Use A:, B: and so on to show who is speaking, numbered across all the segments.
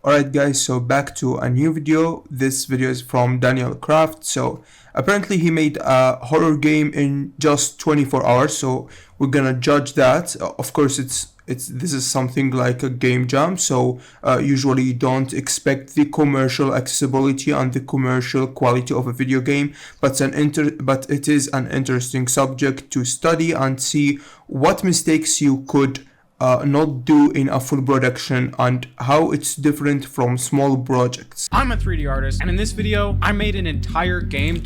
A: Alright guys, so back to a new video. This video is from Daniel Krafft. So apparently he made a horror game in just 24 hours, so we're gonna judge that. Of course this is something like a game jam, so usually you don't expect the commercial accessibility and the commercial quality of a video game, but it is an interesting subject to study and see what mistakes you could not do in a full production and how it's different from small projects.
B: I'm a 3D artist, and in this video I made an entire game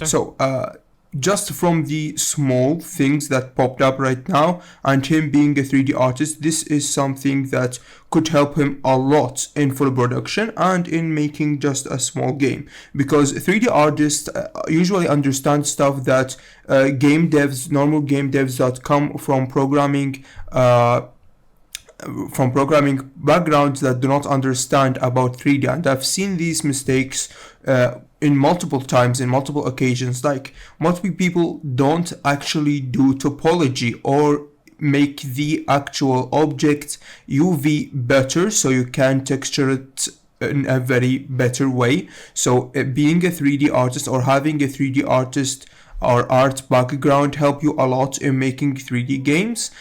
A: just from the small things that popped up right now and him being a 3D artist, this is something that could help him a lot in full production and in making just a small game, because 3D artists usually understand stuff that normal game devs that come from programming backgrounds that do not understand about 3D, and I've seen these mistakes in multiple times, in multiple occasions. Like, multiple people don't actually do topology or make the actual object UV better so you can texture it in a very better way. So being a 3D artist or having a 3D artist or art background help you a lot in making 3D games,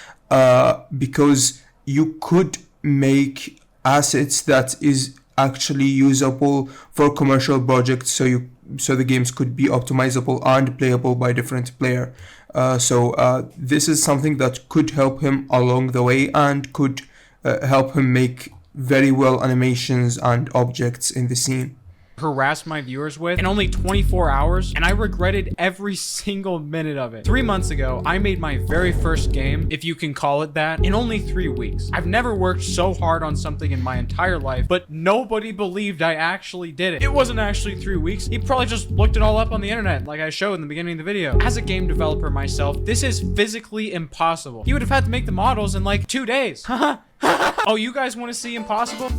A: because you could make assets that is actually usable for commercial projects, so the games could be optimizable and playable by different player. This is something that could help him along the way and could help him make very well animations and objects in the scene.
B: Harass my viewers with in only 24 hours, and I regretted every single minute of it. 3 months ago, I made my very first game, if you can call it that, in only 3 weeks. I've never worked so hard on something in my entire life, but nobody believed I actually did it. It wasn't actually 3 weeks. He probably just looked it all up on the internet, like I showed in the beginning of the video. As a game developer myself, this is physically impossible. He would have had to make the models in like 2 days. Oh, you guys want to see impossible?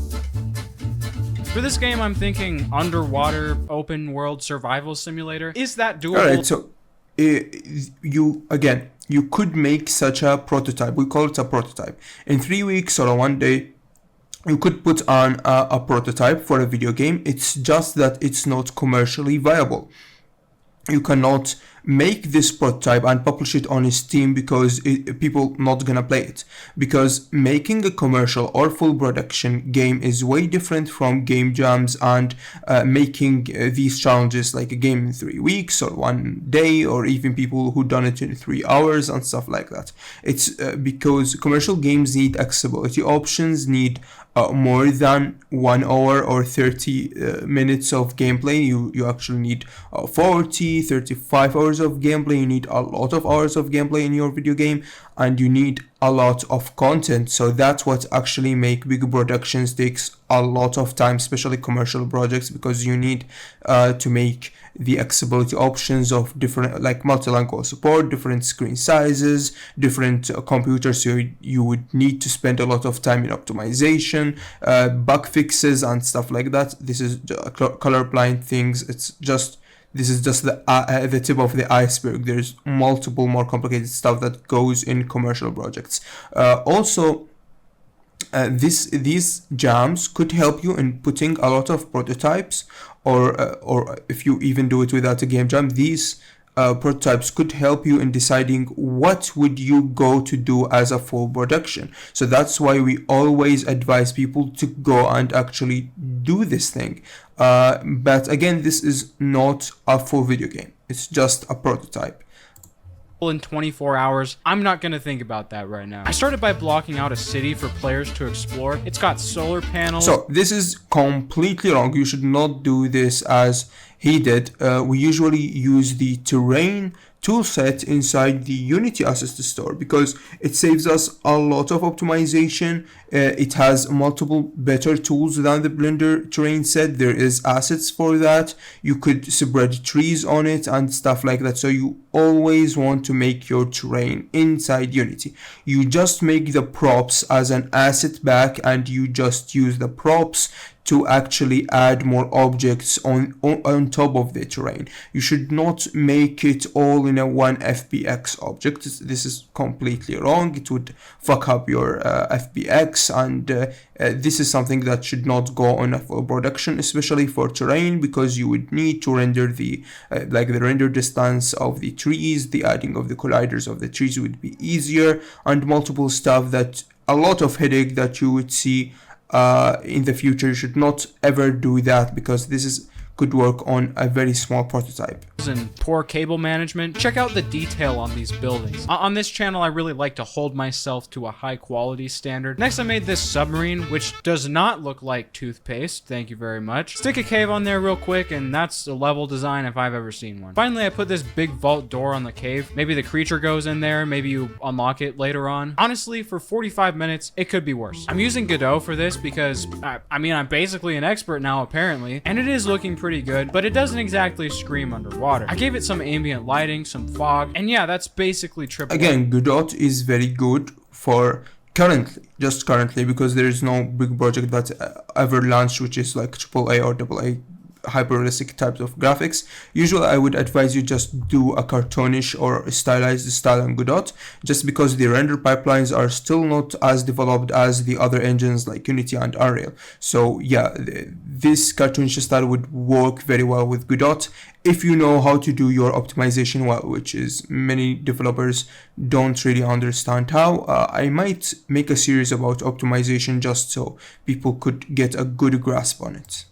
B: For this game, I'm thinking underwater open world survival simulator. Is that doable?
A: Alright, so you could make such a prototype. We call it a prototype. In 3 weeks or 1 day, you could put on a prototype for a video game. It's just that it's not commercially viable. You cannot make this prototype and publish it on Steam because people not gonna play it, because making a commercial or full production game is way different from game jams and making these challenges like a game in 3 weeks or 1 day, or even people who done it in 3 hours and stuff like that. It's because commercial games need accessibility options, need more than 1 hour or 30 minutes of gameplay. You actually need 40, 35 hours of gameplay. You need a lot of hours of gameplay in your video game, and you need a lot of content. So that's what actually make big productions takes a lot of time, especially commercial projects, because you need to make the accessibility options of different, like multilingual support, different screen sizes, different computers. So you would need to spend a lot of time in optimization, bug fixes and stuff like that. This is colorblind things. This is just the tip of the iceberg. There's multiple more complicated stuff that goes in commercial projects. These jams could help you in putting a lot of prototypes, or if you even do it without a game jam, these prototypes could help you in deciding what would you go to do as a full production. So that's why we always advise people to go and actually do this thing. But again, this is not a full video game. It's just a prototype.
B: In 24 hours, I'm not gonna think about that right now. I started by blocking out a city for players to explore. It's got solar panels.
A: So this is completely wrong. You should not do this as he did. We usually use the terrain toolset inside the Unity Assist Store because it saves us a lot of optimization. It has multiple better tools than the Blender terrain set. There is assets for that. You could spread trees on it and stuff like that. So you always want to make your terrain inside Unity. You just make the props as an asset back, and you just use the props to actually add more objects on top of the terrain. You should not make it all in a one FBX object. This is completely wrong. It would fuck up your FBX, and this is something that should not go on a full production, especially for terrain, because you would need to render the the render distance of the trees. The adding of the colliders of the trees would be easier, and multiple stuff, that a lot of headache that you would see in the future. You should not ever do that, because this could work on a very small prototype.
B: And poor cable management. Check out the detail on these buildings. On this channel, I really like to hold myself to a high quality standard. Next, I made this submarine, which does not look like toothpaste. Thank you very much. Stick a cave on there real quick, and that's a level design if I've ever seen one. Finally, I put this big vault door on the cave. Maybe the creature goes in there. Maybe you unlock it later on. Honestly, for 45 minutes, it could be worse. I'm using Godot for this because, I'm basically an expert now, apparently, and it is looking pretty good, but it doesn't exactly scream underwater. I gave it some ambient lighting, some fog, and yeah, that's basically triple.
A: Again, Godot is very good for just currently, because there is no big project that ever launched which is like AAA or AA hyper-realistic types of graphics. Usually I would advise you just do a cartoonish or stylized style in Godot, just because the render pipelines are still not as developed as the other engines like Unity and Unreal. So yeah, this cartoonish style would work very well with Godot if you know how to do your optimization well, which is many developers don't really understand how. I might make a series about optimization just so people could get a good grasp on it.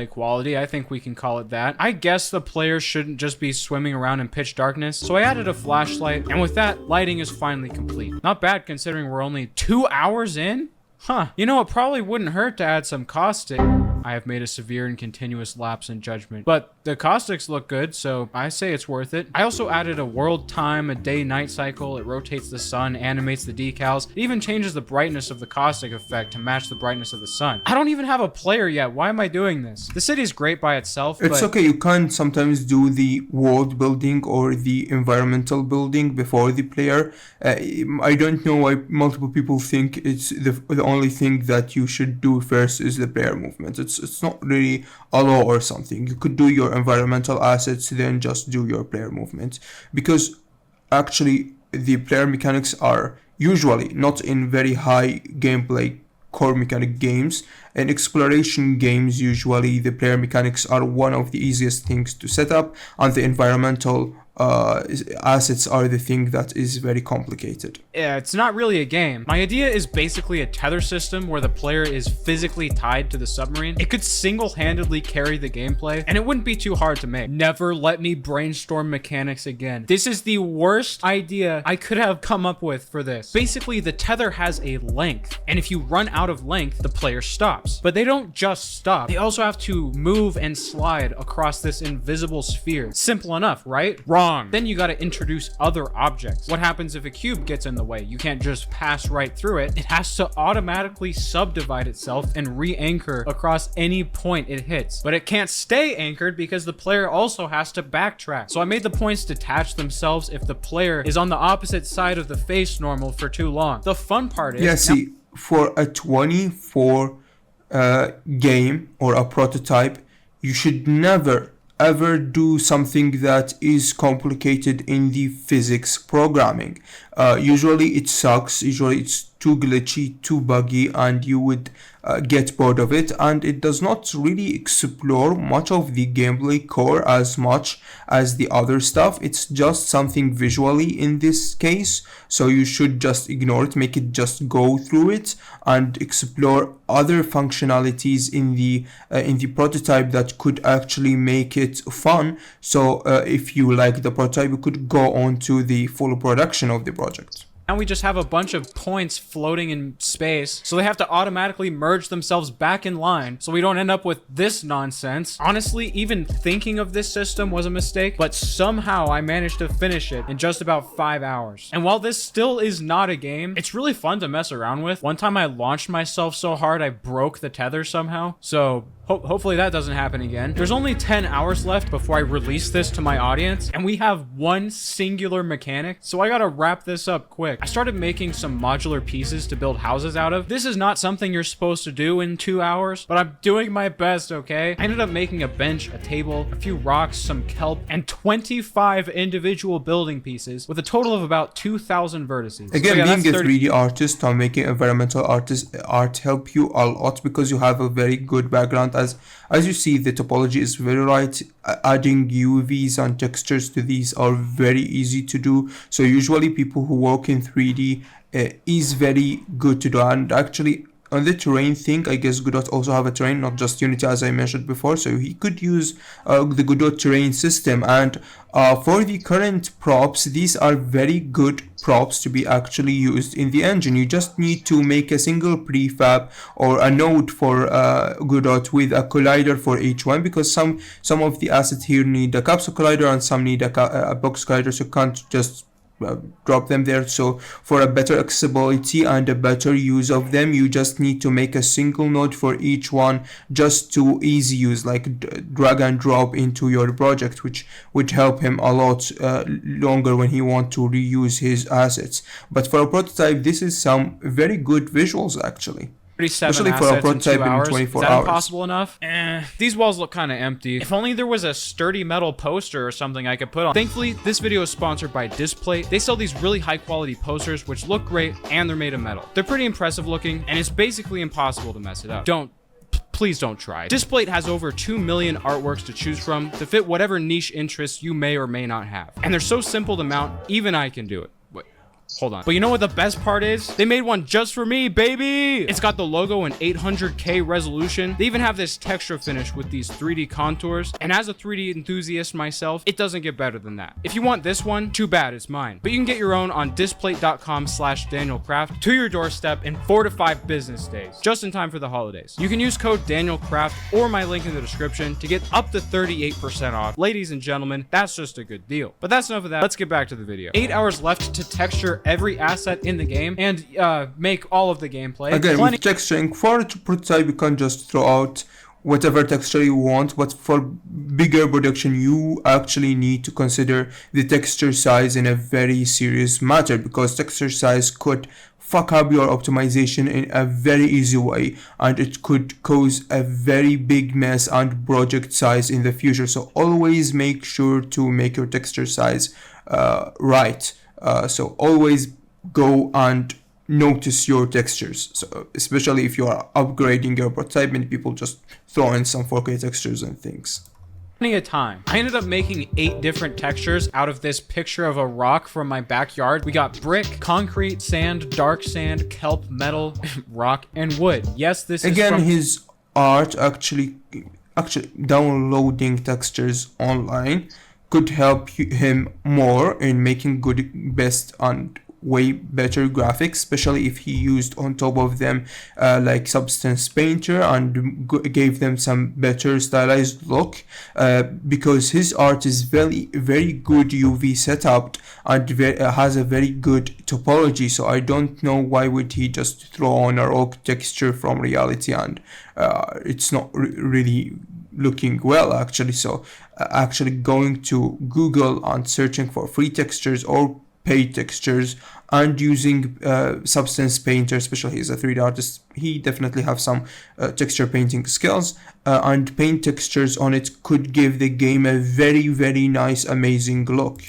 B: Quality, I think we can call it that. I guess the players shouldn't just be swimming around in pitch darkness, so I added a flashlight, and with that, lighting is finally complete. Not bad considering we're only 2 hours in? Huh. You know, it probably wouldn't hurt to add some caustic. I have made a severe and continuous lapse in judgment, but the caustics look good, so I say it's worth it. I also added a world time, a day-night cycle. It rotates the sun, animates the decals. It even changes the brightness of the caustic effect to match the brightness of the sun. I don't even have a player yet. Why am I doing this? The city's great by itself,
A: It's okay. You can sometimes do the world building or the environmental building before the player. I don't know why multiple people think it's the only thing that you should do first is the player movement. It's not really a law or something. You could do your environmental assets, then just do your player movement, because actually the player mechanics are usually not in very high gameplay core mechanic games. In exploration games, usually the player mechanics are one of the easiest things to set up, and the environmental assets are the thing that is very complicated.
B: Yeah, it's not really a game. My idea is basically a tether system where the player is physically tied to the submarine. It could single-handedly carry the gameplay, and it wouldn't be too hard to make. Never let me brainstorm mechanics again. This is the worst idea I could have come up with for this. Basically, the tether has a length, and if you run out of length, the player stops. But they don't just stop. They also have to move and slide across this invisible sphere. Simple enough, right? Wrong. Then you gotta introduce other objects. What happens if a cube gets in the way? You can't just pass right through it. It has to automatically subdivide itself and re-anchor across any point it hits. But it can't stay anchored because the player also has to backtrack. So I made the points detach themselves if the player is on the opposite side of the face normal for too long. The fun part is...
A: Yeah, see, for a 24 game or a prototype, you should never ever do something that is complicated in the physics programming. Usually it sucks, usually it's too glitchy, too buggy, and you would get bored of it, and it does not really explore much of the gameplay core as much as the other stuff. It's just something visually in this case, so you should just ignore it, make it just go through it and explore other functionalities in the prototype that could actually make it fun. So if you like the prototype, you could go on to the full production of the project.
B: Now we just have a bunch of points floating in space, so they have to automatically merge themselves back in line so we don't end up with this nonsense. Honestly, even thinking of this system was a mistake, but somehow I managed to finish it in just about 5 hours. And while this still is not a game, it's really fun to mess around with. One time I launched myself so hard I broke the tether somehow, so Hopefully that doesn't happen again. There's only 10 hours left before I release this to my audience, and we have one singular mechanic, so I gotta wrap this up quick. I started making some modular pieces to build houses out of. This is not something you're supposed to do in 2 hours, but I'm doing my best, okay? I ended up making a bench, a table, a few rocks, some kelp, and 25 individual building pieces with a total of about 2,000 vertices.
A: Again,
B: So yeah,
A: being
B: that's
A: a 3D artist or making environmental art help you a lot because you have a very good background. As you see, the topology is very right. Adding UVs and textures to these are very easy to do. So usually people who work in 3D is very good to do. And actually, on the terrain thing, I guess Godot also have a terrain, not just Unity as I mentioned before, so he could use the Godot terrain system. And for the current props, these are very good props to be actually used in the engine. You just need to make a single prefab or a node for Godot with a collider for each one, because some of the assets here need a capsule collider and some need a box collider, so you can't just drop them there. So for a better accessibility and a better use of them, you just need to make a single node for each one, just to easy use, like drag and drop into your project, which would help him a lot longer when he want to reuse his assets. But for a prototype, this is some very good visuals actually.
B: 37
A: Especially for a
B: assets
A: prototype
B: in 2 hours.
A: 24
B: Is that
A: hours.
B: impossible enough? These walls look kind of empty. If only there was a sturdy metal poster or something I could put on. Thankfully, this video is sponsored by Displate. They sell these really high quality posters which look great and they're made of metal. They're pretty impressive looking and it's basically impossible to mess it up. Please don't try. Displate has over 2 million artworks to choose from to fit whatever niche interests you may or may not have. And they're so simple to mount, even I can do it. Hold on. But you know what the best part is? They made one just for me, baby! It's got the logo in 800K resolution. They even have this texture finish with these 3D contours. And as a 3D enthusiast myself, it doesn't get better than that. If you want this one, too bad, it's mine. But you can get your own on displate.com/Daniel Krafft to your doorstep in 4 to 5 business days, just in time for the holidays. You can use code Daniel Krafft or my link in the description to get up to 38% off. Ladies and gentlemen, that's just a good deal. But that's enough of that. Let's get back to the video. 8 hours left to texture every asset in the game and make all of the gameplay.
A: Again, with texturing, for a prototype you can't just throw out whatever texture you want, but for bigger production you actually need to consider the texture size in a very serious matter, because texture size could fuck up your optimization in a very easy way and it could cause a very big mess and project size in the future. So always make sure to make your texture size right. So always go and notice your textures. So especially if you are upgrading your prototype, many people just throw in some 4K textures and things.
B: Plenty of time. I ended up making 8 different textures out of this picture of a rock from my backyard. We got brick, concrete, sand, dark sand, kelp, metal, rock, and wood. Yes, this is
A: again
B: from
A: his art. Actually downloading textures online could help him more in making good, best, and way better graphics, especially if he used on top of them like Substance Painter and gave them some better stylized look, because his art is very good UV setup and has a very good topology. So I don't know why would he just throw on a raw texture from reality and it's not really looking well actually. So actually going to Google and searching for free textures or paid textures and using Substance Painter, especially as a 3D artist, he definitely have some texture painting skills, and paint textures on it could give the game a very nice, amazing look.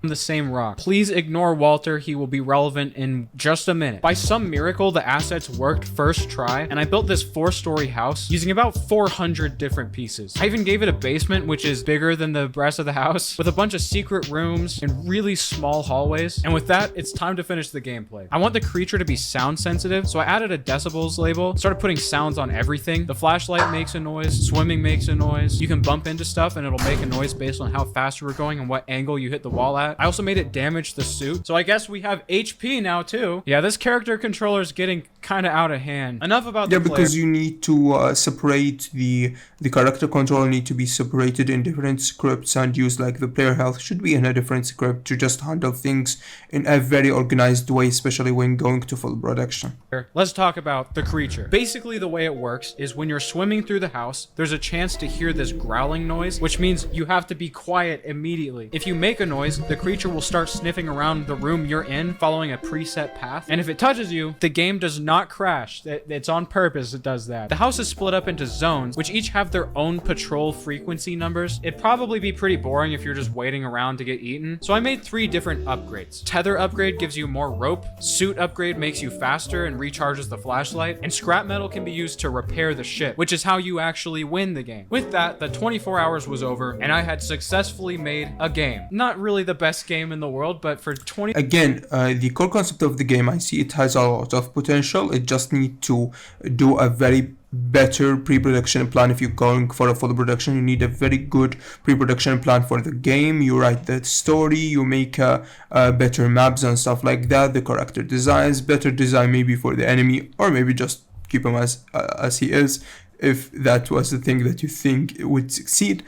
B: the same rock. Please ignore Walter, he will be relevant in just a minute. By some miracle, the assets worked first try, and I built this 4-story house using about 400 different pieces. I even gave it a basement, which is bigger than the rest of the house, with a bunch of secret rooms and really small hallways. And with that, it's time to finish the gameplay. I want the creature to be sound sensitive, so I added a decibels label, started putting sounds on everything. The flashlight makes a noise, swimming makes a noise. You can bump into stuff and it'll make a noise based on how fast you were going and what angle you hit the wall at. that. I also made it damage the suit. So I guess we have HP now too. Yeah, this character controller is getting kind of out of hand. Enough about the player.
A: Because you need to separate the character controller need to be separated in different scripts and use like the player health should be in a different script to just handle things in a very organized way, especially when going to full production.
B: Let's talk about the creature. Basically, the way it works is when you're swimming through the house, there's a chance to hear this growling noise, which means you have to be quiet immediately. If you make a noise, the creature will start sniffing around the room you're in, following a preset path. And if it touches you, the game does not crash. It's on purpose it does that. The house is split up into zones, which each have their own patrol frequency numbers. It'd probably be pretty boring if you're just waiting around to get eaten. So I made 3 different upgrades. Tether upgrade gives you more rope, suit upgrade makes you faster and recharges the flashlight, and scrap metal can be used to repair the ship, which is how you actually win the game. With that, the 24 hours was over, and I had successfully made a game. Not really the best game in the world, but for 20...
A: Again, the core concept of the game, I see it has a lot of potential. It just needs to do a very better pre-production plan. If you're going for a full production, you need a very good pre-production plan for the game. You write the story, you make better maps and stuff like that, the character designs, better design maybe for the enemy, or maybe just keep him as he is, if that was the thing that you think would succeed.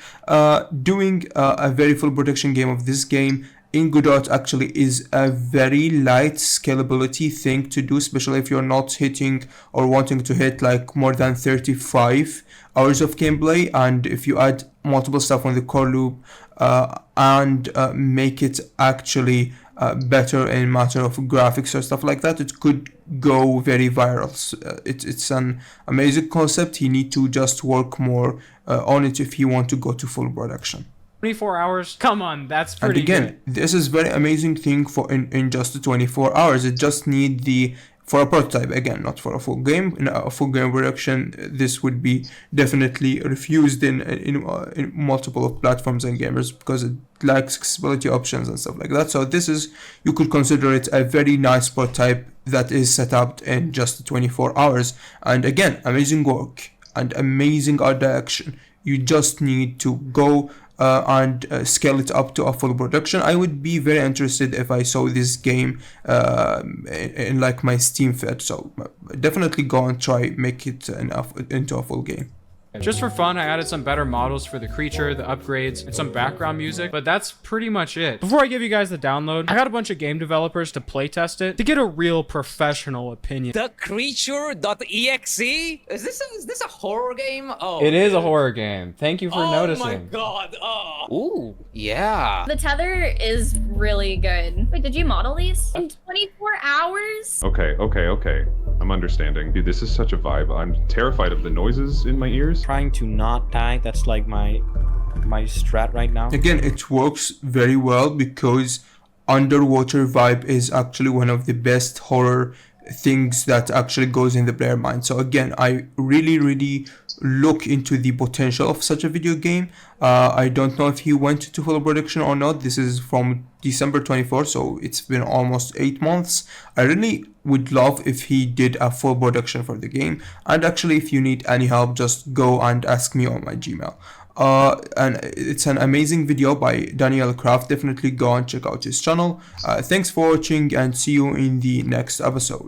A: Doing a very full production game of this game in Godot actually is a very light scalability thing to do, especially if you're not hitting or wanting to hit like more than 35 hours of gameplay. And if you add multiple stuff on the core loop and make it actually better in matter of graphics or stuff like that, it could go very viral. It's an amazing concept. You need to just work more on it if you want to go to full production.
B: 24 hours? Come on, that's pretty
A: good. And again,
B: good.
A: This is very amazing thing for in just 24 hours. It just need for a prototype, again, not for a full game. In a full game production, this would be definitely refused in multiple of platforms and gamers because it lacks accessibility options and stuff like that. So this is, you could consider it a very nice prototype that is set up in just 24 hours. And again, amazing work and amazing art direction. You just need to go and scale it up to a full production. I would be very interested if I saw this game in like my Steam feed. So definitely go and try make it into a full game.
B: Just for fun, I added some better models for the creature, the upgrades, and some background music, but that's pretty much it. Before I give you guys the download, I got a bunch of game developers to playtest it to get a real professional opinion.
C: The creature.exe? Is this a horror game? Oh,
B: it is a horror game. Thank you for noticing.
C: Oh my god. Oh. Ooh, yeah.
D: The tether is really good. Wait, did you model these in 24 hours?
E: Okay. I'm understanding. Dude, this is such a vibe. I'm terrified of the noises in my ears.
F: Trying to not die, that's like my strat right now.
A: Again, it works very well because underwater vibe is actually one of the best horror things that actually goes in the player mind. So again, I really look into the potential of such a video game. I don't know if he went to full production or not. This is from December 24th, so it's been almost 8 months. I really would love if he did a full production for the game. And actually, if you need any help, just go and ask me on my Gmail. And it's an amazing video by Daniel Krafft. Definitely go and check out his channel. Thanks for watching and see you in the next episode.